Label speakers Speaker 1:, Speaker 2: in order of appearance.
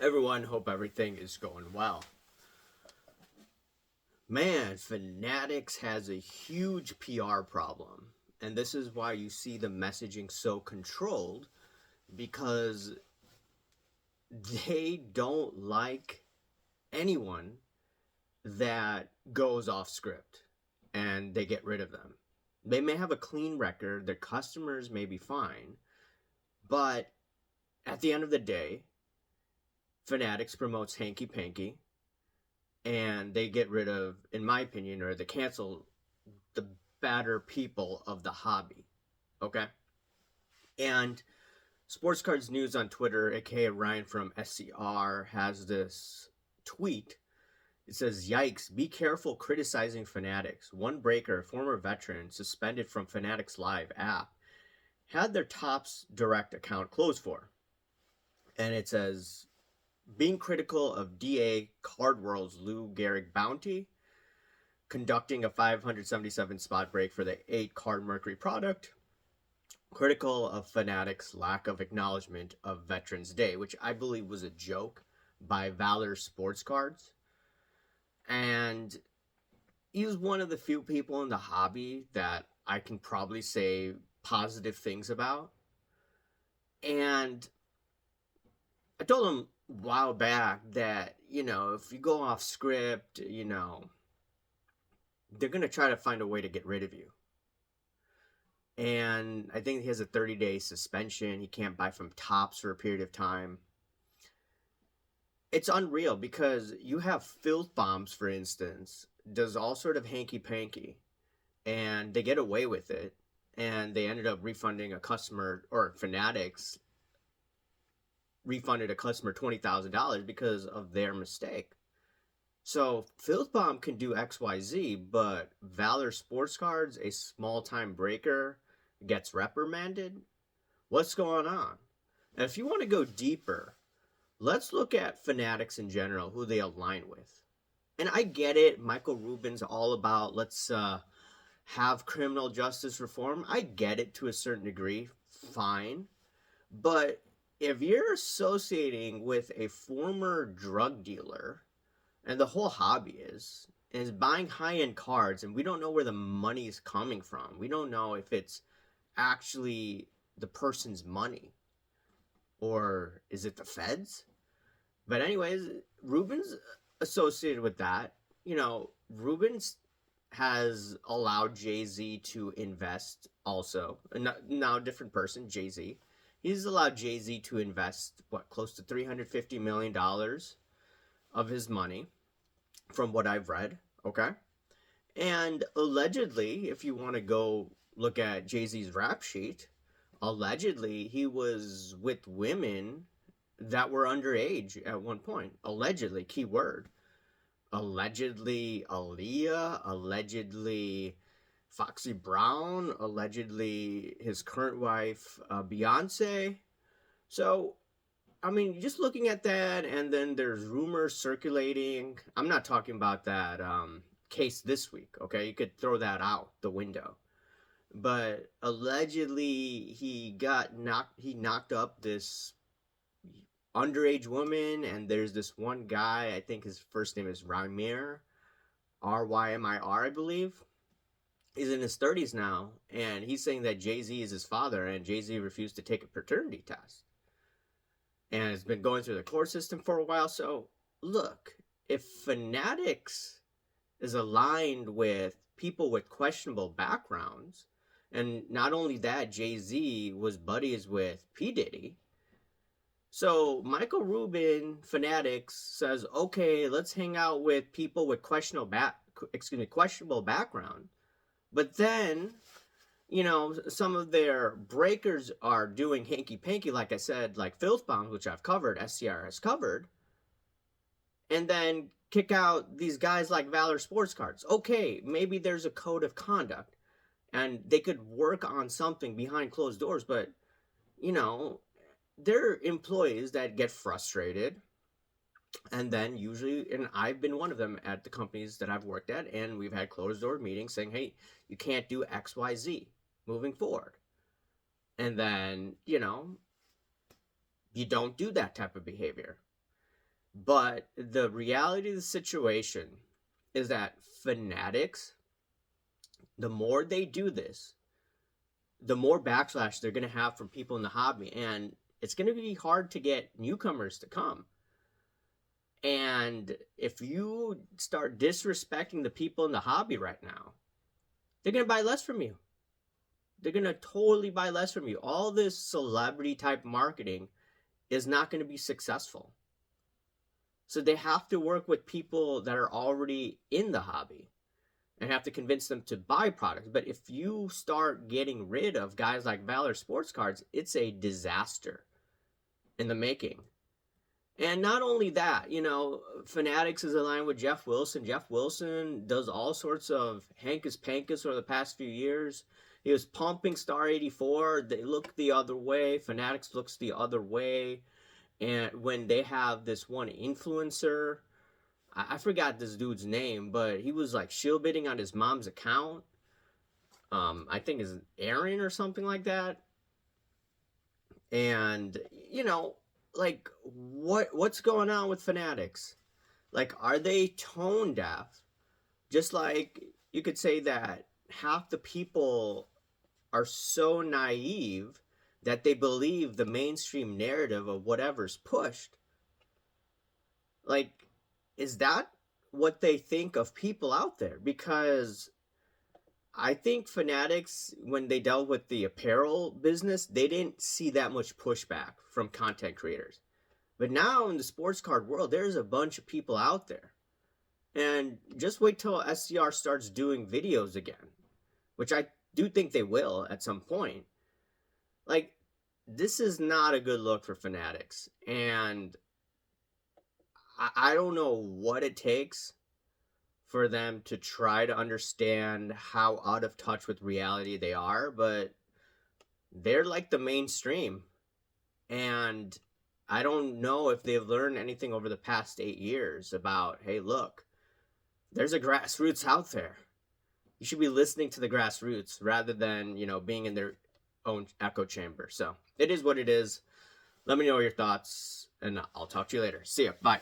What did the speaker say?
Speaker 1: Everyone, hope everything is going well. Man, Fanatics has a huge PR problem. And this is why you see the messaging so controlled because they don't like anyone that goes off script and they get rid of them. They may have a clean record, their customers may be fine, but at the end of the day, Fanatics promotes hanky panky and they get rid of, in my opinion, or they cancel the better people of the hobby. Okay? And Sports Cards News on Twitter, aka Ryan from SCR, has this tweet. It says, "Yikes, be careful criticizing Fanatics. One breaker, former veteran, suspended from Fanatics Live app, had their Topps Direct account closed for." And it says, being critical of DA Card World's Lou Gehrig bounty, conducting a 577 spot break for the 8 card Mercury product, critical of Fanatics' lack of acknowledgement of Veterans Day, which I believe was a joke by Valor Sports Cards. And he's one of the few people in the hobby that I can probably say positive things about. And I told him a while back that, if you go off script, they're going to try to find a way to get rid of you. And I think he has a 30-day suspension. He can't buy from Topps for a period of time. It's unreal because you have Filth Bombs, for instance, does all sort of hanky-panky, and they get away with it, and they ended up refunding a customer, or Fanatics refunded a customer $20,000 because of their mistake. So Filth Bomb can do XYZ, but Valor Sports Cards, a small-time breaker, gets reprimanded? What's going on? And if you want to go deeper, let's look at Fanatics in general, who they align with. And I get it, Michael Rubin's all about let's have criminal justice reform. I get it to a certain degree, fine. But if you're associating with a former drug dealer, and the whole hobby is buying high-end cards, and we don't know where the money is coming from. We don't know if it's actually the person's money or is it the feds. But anyways, Rubin's associated with that. Rubin's has allowed Jay-Z to invest also. Now a different person, Jay-Z. He's allowed Jay-Z to invest close to $350 million of his money from what I've read. Okay. And allegedly, if you want to go look at Jay-Z's rap sheet, allegedly he was with women that were underage at one point. Allegedly, key word. Allegedly Aaliyah, allegedly Foxy Brown, allegedly his current wife, Beyonce. So, I mean, just looking at that, and then there's rumors circulating. I'm not talking about that case this week, okay? You could throw that out the window. But allegedly, he knocked up this underage woman, and there's this one guy, I think his first name is Rymir, Rymir, I believe. He's in his 30s now, and he's saying that Jay-Z is his father, and Jay-Z refused to take a paternity test. And it's been going through the court system for a while. So, look, if Fanatics is aligned with people with questionable backgrounds, and not only that, Jay-Z was buddies with P. Diddy. So Michael Rubin, Fanatics, says, okay, let's hang out with people with questionable background. But then, some of their breakers are doing hanky-panky, like I said, like Filth Bombs, which I've covered, SCR has covered, and then kick out these guys like Valor Sports Cards. Okay, maybe there's a code of conduct, and they could work on something behind closed doors, but, they're employees that get frustrated, and then usually, and I've been one of them at the companies that I've worked at, and we've had closed door meetings saying, hey, you can't do XYZ moving forward. And then, you don't do that type of behavior. But the reality of the situation is that Fanatics, the more they do this, the more backlash they're going to have from people in the hobby. And it's going to be hard to get newcomers to come. And if you start disrespecting the people in the hobby right now, they're going to buy less from you. They're going to totally buy less from you. All this celebrity type marketing is not going to be successful. So they have to work with people that are already in the hobby and have to convince them to buy products. But if you start getting rid of guys like Valor Sports Cards, it's a disaster in the making. And not only that, Fanatics is aligned with Jeff Wilson. Jeff Wilson does all sorts of hankus pankus over the past few years. He was pumping Star 84. They look the other way. Fanatics looks the other way. And when they have this one influencer, I forgot this dude's name, but he was like shield bidding on his mom's account. I think it's Aaron or something like that. And like what's going on with Fanatics? Like, are they tone deaf? Just like you could say that half the people are so naive that they believe the mainstream narrative of whatever's pushed. Like, is that what they think of people out there? Because I think Fanatics, when they dealt with the apparel business, they didn't see that much pushback from content creators. But now in the sports card world, there's a bunch of people out there. And just wait till SCR starts doing videos again, which I do think they will at some point. Like, this is not a good look for Fanatics. And I don't know what it takes for them to try to understand how out of touch with reality they are, but they're like the mainstream. And I don't know if they've learned anything over the past 8 years about, hey, look, there's a grassroots out there. You should be listening to the grassroots rather than, being in their own echo chamber. So it is what it is. Let me know your thoughts, and I'll talk to you later. See ya. Bye.